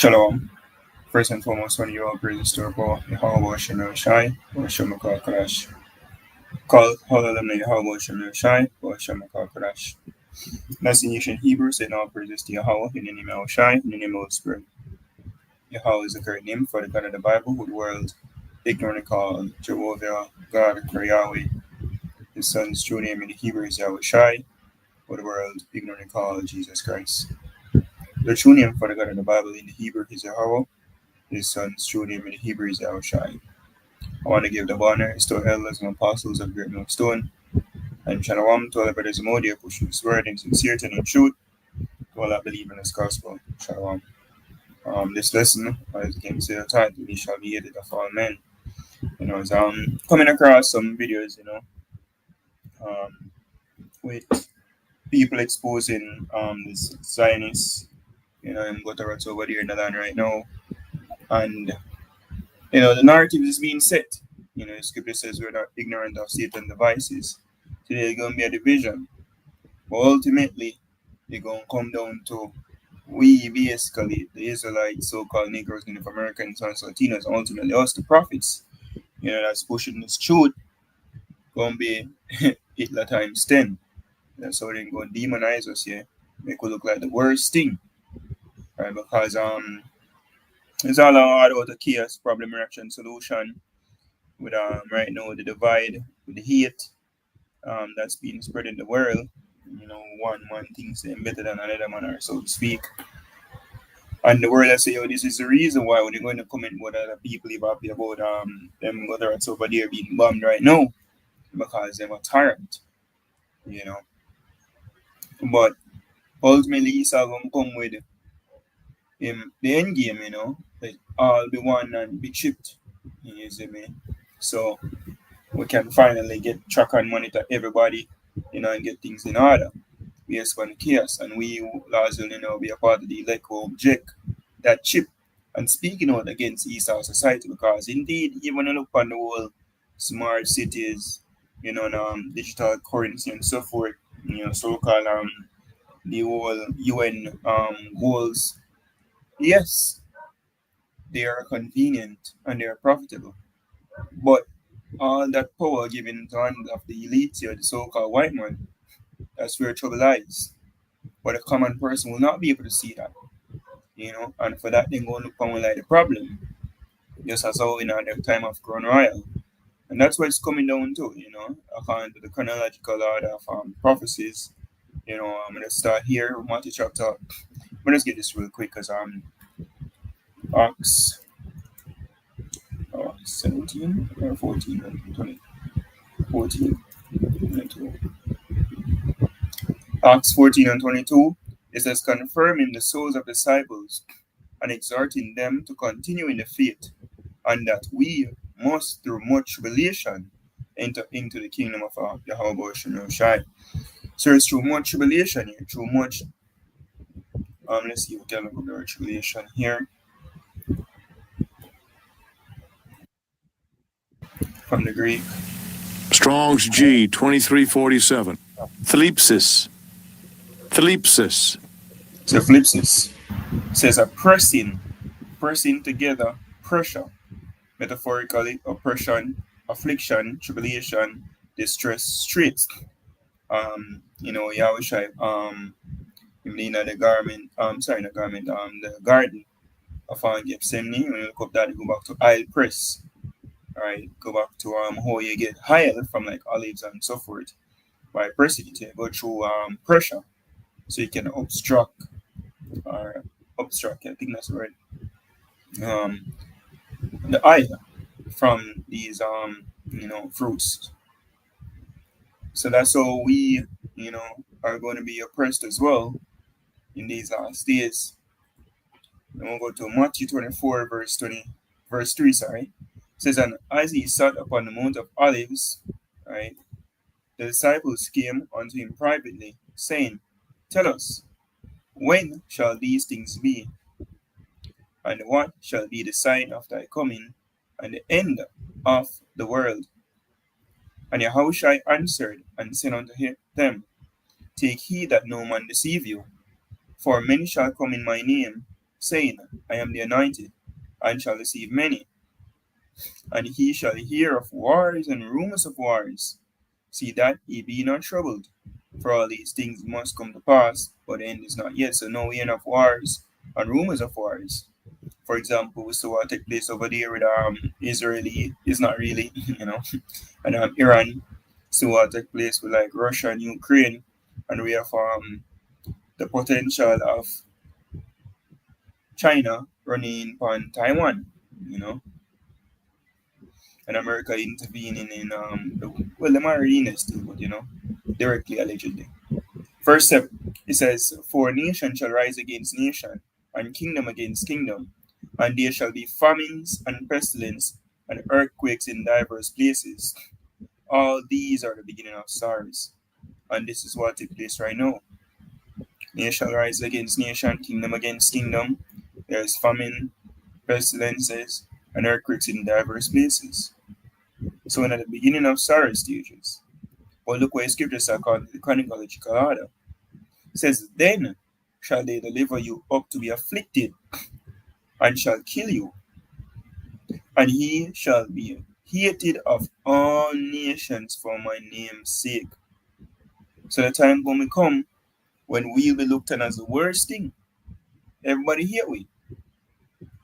Shalom. First and foremost, when you all praise to our power, Yahweh Shem Shai, or Shem Kadash. Call Hallelujah, Yahweh Shem Shai, or Shem Kadash. That's in ancient Hebrew, saying all praises to Yahweh, in the name of Shai, in the name of the Spirit. Yahweh is a great name for the God of the Bible, who the world ignorantly called Jehovah, God, or Yahweh. His son's true name in the Hebrew is Yahweh Shai, who the world ignorantly called Jesus Christ. The true name for the God of the Bible in the Hebrew is Yahweh. His son's true name in the Hebrew is Yahushai. I want to give the honor to our elders and apostles of Great Millstone, and shalom to all the brothers and Modia pushing this word in sincerity and in truth, to all that believe in this gospel. Shalom. This lesson, as you can see the title, we shall be hated of all men. As coming across some videos, with people exposing this Zionist, and what are over there in the land right now, and the narrative is being set. The scripture says we're not ignorant of Satan's devices. So there's going to be a division. But ultimately, they're going to come down to we, basically, the Israelites, so-called Negroes, Native Americans, and Latinos, and ultimately us, the prophets, that's pushing this truth, going to be Hitler times 10. That's how they're going to demonize us here. Make it look like the worst thing. Right? Because it's all about the chaos, problem, reaction, solution. With right now the divide, with the hate that's being spread in the world, one thinks they're better than another man, or so to speak. And the world say, this is the reason why when they're going to comment what other people are happy about them whether it's over there being bombed right now, because they're a tyrant, But ultimately he's all gonna come with him the end game, like all be one and be chipped. You see me? So we can finally get track and monitor everybody, and get things in order based on the chaos. And we largely, be a part of the elect who object that chip and speaking out against Esau society, because indeed, even when you look on the whole smart cities, and digital currency and so forth, so-called the whole UN goals, yes, they are convenient and they are profitable, but all that power given to hands of the elite here, the so-called white man, that's where trouble lies. But a common person will not be able to see that, and for that, they're going to look upon like the problem, just as how in the time of Crown Royal. And that's what it's coming down to, according to the chronological order of prophecies. I'm going to start here, Matthew chapter. Let's get this real quick, because Acts 17 or 14 or 20. 14 and 2. Acts 14 and 22, it says, confirming the souls of disciples and exhorting them to continue in the faith, and that we must, through much tribulation, enter into the kingdom of Yahweh Shem Shai. So it's through much tribulation here, through much, let's see, we can look at the word tribulation here. From the Greek. Strong's G 2347. Thlipsis. Thlipsis. So thlipsis says a pressing together, pressure, metaphorically, oppression, affliction, tribulation, distress, straits. Yahushua, the garment, the garden of Gethsemane. When you look up that, you go back to oil press. All right, go back to how you get oil from like olives and so forth. By pressing it, you go through pressure, so you can obstruct, I think that's the word. The oil from these fruits. So that's how we, are going to be oppressed as well in these last days. And we'll go to Matthew 24, verse 3, sorry. It says, and as he sat upon the Mount of Olives, right, the disciples came unto him privately, saying, tell us, when shall these things be? And what shall be the sign of thy coming and the end of the world? And Yahushua answered and said unto them, take heed that no man deceive you, for many shall come in my name, saying, I am the anointed, and shall deceive many. And he shall hear of wars and rumors of wars. See that ye be not troubled. For all these things must come to pass, but the end is not yet. So now we hear of wars and rumors of wars. For example, we saw what take place over there with Israeli is not really, and Iran. So what take place with like Russia and Ukraine, and we have the potential of China running on Taiwan, you know, and America intervening in well, the marine still, but directly allegedly. First step, it says, for nation shall rise against nation, and kingdom against kingdom, and there shall be famines and pestilence and earthquakes in diverse places. All these are the beginning of sorrows, and this is what takes place right now. Nation shall rise against nation, kingdom against kingdom. There is famine, pestilences, and earthquakes in diverse places. So we're at the beginning of sorrow stages. But look what the scriptures are called the chronological order. It says, then shall they deliver you up to be afflicted, and shall kill you, and he shall be hated of all nations for my name's sake. So the time will come when we will be looked at as the worst thing. Everybody here we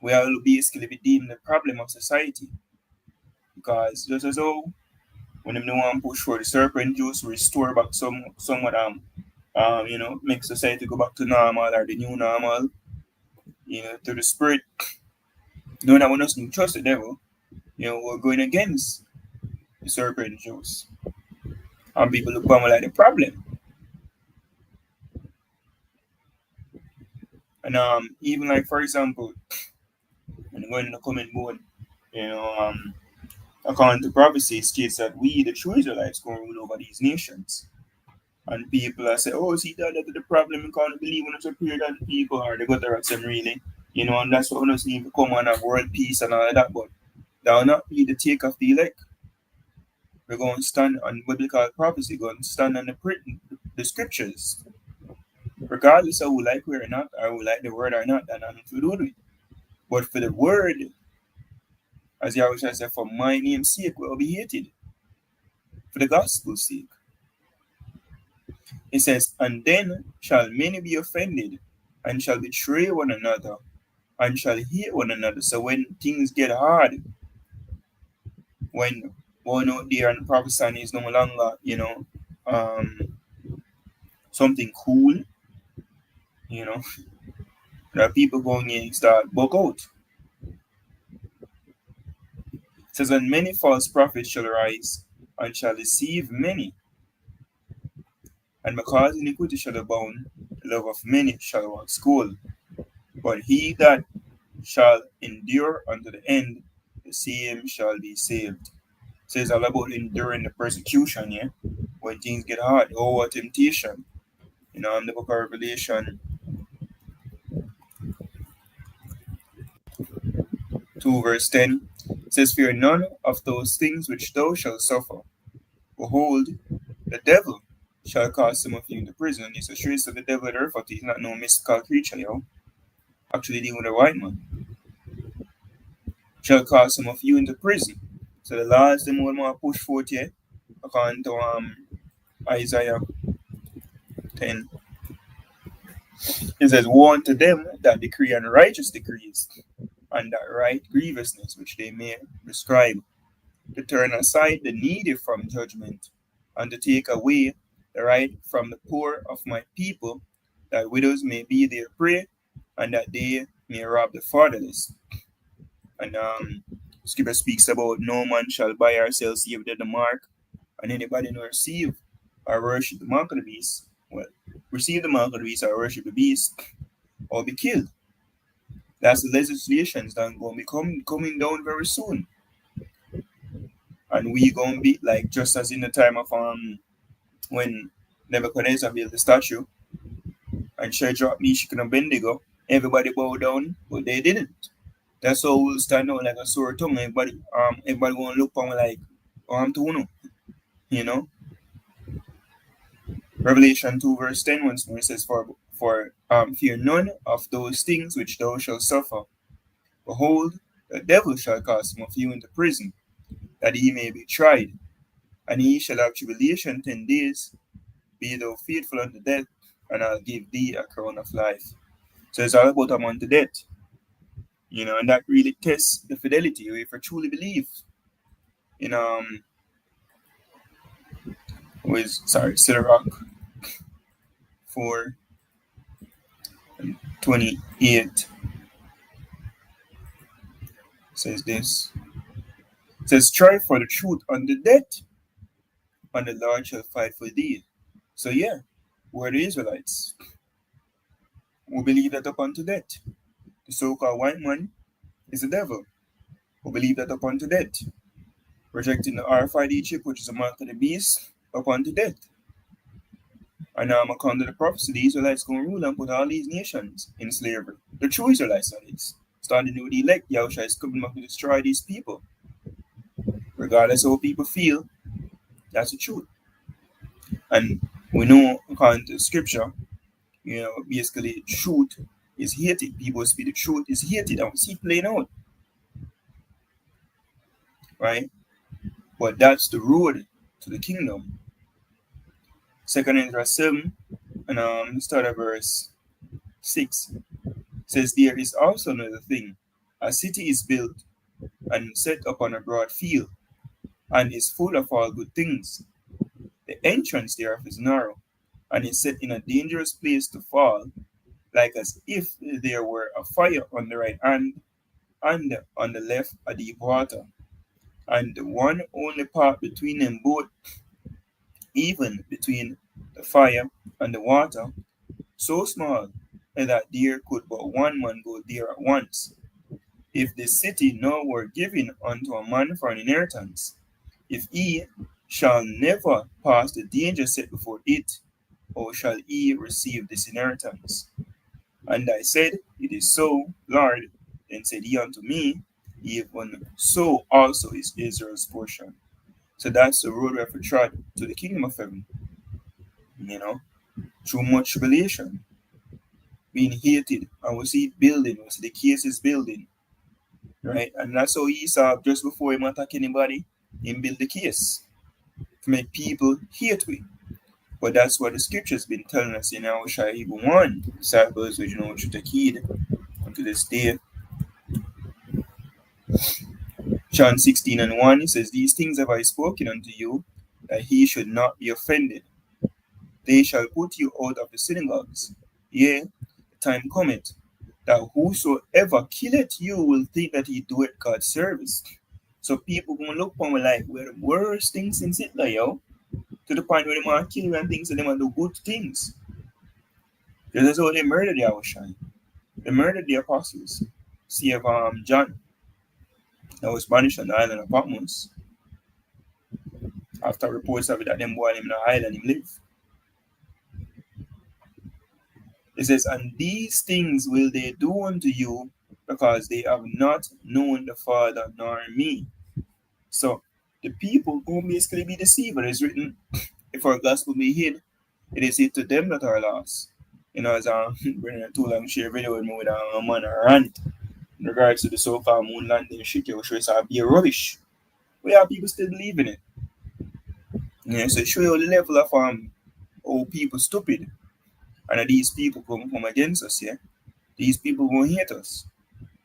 will basically be deemed the problem of society. Because just as though when they want to push for the serpent juice, restore back some of them, make society go back to normal or the new normal, to the spirit. Knowing that we don't trust the devil, we're going against the serpent juice. And people look at me like the problem. And even like for example, when you go in the comment board, according to prophecy, it states that we, the true Israelites, going to rule over these nations. And people are saying, oh, see, that's the problem. You can't believe when it's a period that the people are, they got the rats them really. And that's what we just need to come and have world peace and all of that. But that will not be the take of the elect. We're going to stand on biblical prophecy, going to stand on the scriptures. Regardless of who like we or not, or who like the word or not, that nothing to do with it. But for the word, as Yahweh said, for my name's sake will be hated. For the gospel's sake. It says, and then shall many be offended, and shall betray one another, and shall hate one another. So when things get hard, when one out there and prophesying is no longer, something cool, there are people going in and start buck out. It says, and many false prophets shall rise, and shall deceive many. And because iniquity shall abound, the love of many shall wax cold. But he that shall endure unto the end, the same shall be saved. It says all about enduring the persecution, yeah? When things get hard, or temptation. In the book of Revelation 2 verse 10, it says, fear none of those things which thou shalt suffer. Behold, the devil shall cast some of you into prison. And it's a trace of the devil at earth, but he's not no mystical creature, actually dealing with a white man. Shall cast some of you into prison. So the laws them will more push forth here, according to Isaiah 10. It says, woe unto them that decree unrighteous decrees, and that right grievousness which they may prescribe, to turn aside the needy from judgment, and to take away the right from the poor of my people, that widows may be their prey, and that they may rob the fatherless. And scripture speaks about no man shall buy or sell save the mark, and anybody who receive or worship the mark of the beast, receive the mark of the beast or worship the beast, or be killed. That's the legislations that going to be coming down very soon. And we going to be like just as in the time of when Nebuchadnezzar built the statue and Shadrach, Meshach, and Abednego, everybody bowed down, but they didn't. That's how we'll stand out like a sore tongue. Everybody going to look on me like, to Revelation 2 verse 10 once more, it says, for For fear none of those things which thou shalt suffer. Behold, the devil shall cast some of you into prison, that he may be tried, and he shall have tribulation 10 days. Be thou faithful unto death, and I'll give thee a crown of life. So it's all about a man to death. And that really tests the fidelity if you truly believe in Sirach 4:28 says this. It says, strive for the truth unto death, and the Lord shall fight for thee. So yeah, we're the Israelites. We believe that up unto death. The so-called white man is the devil. We believe that up unto death. Rejecting the RFID chip, which is a mark of the beast, up unto death. And now according to the prophecy, the Israelites going to rule and put all these nations in slavery. The true Israelites, that is. Starting with the elect, Yahushua is coming up to destroy these people. Regardless of how people feel, that's the truth. And we know, according to scripture, basically truth is hated. People speak the truth is hated, and we see it playing out. Right? But that's the road to the kingdom. 2 Ezra 7, and start at verse 6. Says, there is also another thing. A city is built and set upon a broad field, and is full of all good things. The entrance thereof is narrow, and is set in a dangerous place to fall, like as if there were a fire on the right hand, and on the left a deep water, and one only part between them both, even between the fire and the water, so small that there could but one man go there at once. If the city now were given unto a man for an inheritance, if he shall never pass the danger set before it, how shall he receive this inheritance? And I said, it is so, Lord. Then said he unto me, even so also is Israel's portion. So that's the road we have to trod to the kingdom of heaven. Through much tribulation, being hated, and we see it building, we see the cases building, right? And that's how Esau, just before him attack anybody, he build the case to make people hate we. But that's what the scripture's been telling us in our even 1 disciples, which should take heed unto this day. John 16:1, it says, these things have I spoken unto you, that he should not be offended. They shall put you out of the synagogues. Yea, the time cometh, that whosoever killeth you will think that he doeth God's service. So people gonna look upon me like we're the worst things since Hitler, to the point where they want to kill you and things, and they want to do good things. That's how they murdered Yahushua. They murdered the apostles. See of John, that was banished on the island of Patmos. After reports of it that them boy him in the island, him live. It says, and these things will they do unto you, because they have not known the Father nor me. So the people will basically be deceived. It is written, if our gospel be hid, it is hid to them that are lost. As Brennan too long share video with me with a man a rant in regards to the so-called moon landing shit, which was be rubbish. We have people still believe in it. So it show you the level of how people stupid. And these people come against us, These people will hate us.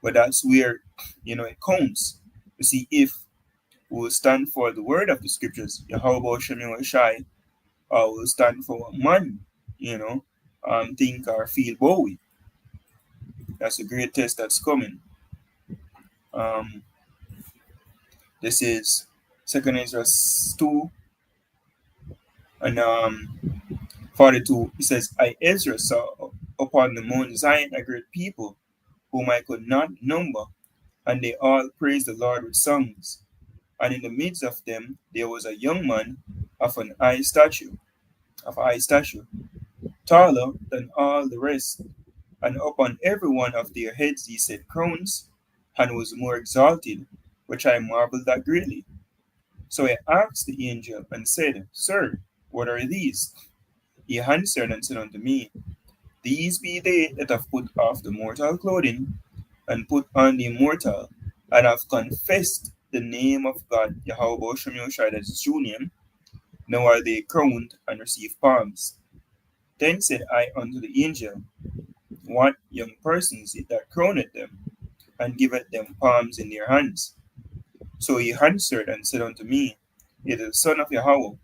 But that's where, it counts. You see, if we will stand for the word of the scriptures, Yahweh Shem Shai, or will stand for what man, think or feel Bowie. That's a great test that's coming. This is 2 Ezra 2 and 42. It says, I Ezra saw upon the Mount Zion a great people, whom I could not number, and they all praised the Lord with songs. And in the midst of them there was a young man of high stature, taller than all the rest, and upon every one of their heads he set crowns, and was more exalted, which I marveled at greatly. So I asked the angel and said, Sir, what are these? He answered and said unto me, These be they that have put off the mortal clothing, and put on the immortal, and have confessed the name of God, Yahweh Shem Yoshai, that is true name. Now are they crowned and receive palms. Then said I unto the angel, what young persons it that crowned them, and giveth them palms in their hands? So he answered and said unto me, it is the Son of Yahweh,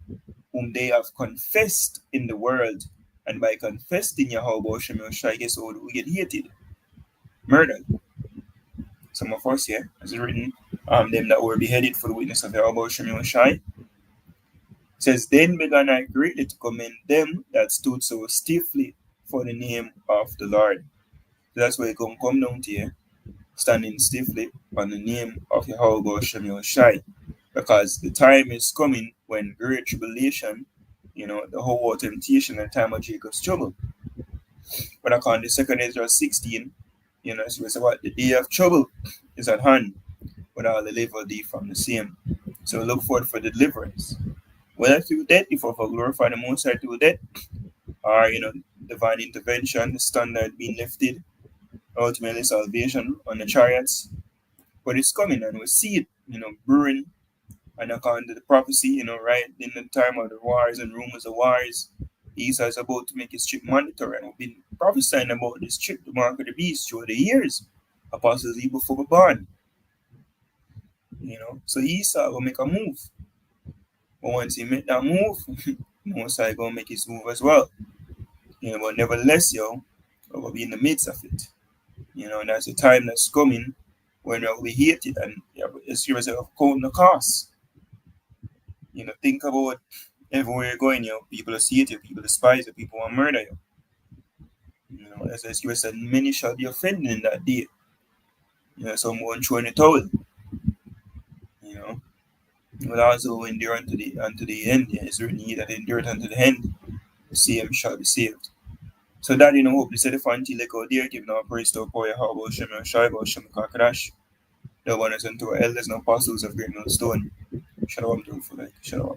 whom they have confessed in the world, and by confessing Yahweh Shem Yoshai, guess what we get hated? Murdered. Some of us here, as it's written, them that were beheaded for the witness of Yahweh Shem Yoshai. Says, then began I greatly to commend them that stood so stiffly for the name of the Lord. So that's why you come down to here, standing stiffly on the name of Yahweh Shem Yoshai. Because the time is coming when great tribulation, the whole temptation and time of Jacob's trouble. But according to 2 Ezra 16, so we say what the day of trouble is at hand, but I'll deliver thee from the same. So look forward for the deliverance. Whether through death, if I glorify the Most High through death, or divine intervention, the standard being lifted, ultimately salvation on the chariots. But it's coming, and we see it, brewing. And according to the prophecy, right in the time of the wars and rumors of wars, Esau is about to make his trip mandatory, and we've been prophesying about this trip to mark of the beast through the years. Apostles even before born. So Esau will make a move. But once he make that move, Most High gonna make his move as well. But nevertheless, we'll be in the midst of it. And that's the time that's coming when we'll be hated, and it's serious of counting the cost. Think about everywhere you're going, people will see it, people despise you, people will murder you. As you said, many shall be offended in that day. Someone throwing a towel. But also endure unto the end. It's written, he that endureth unto the end, the same shall be saved. So that hope the set of until like out there, giving our praise to our power, how about Shem Shai, about Shem Kakadash, the one unto our elders and apostles of great millstone. Shalom to you for like shalom.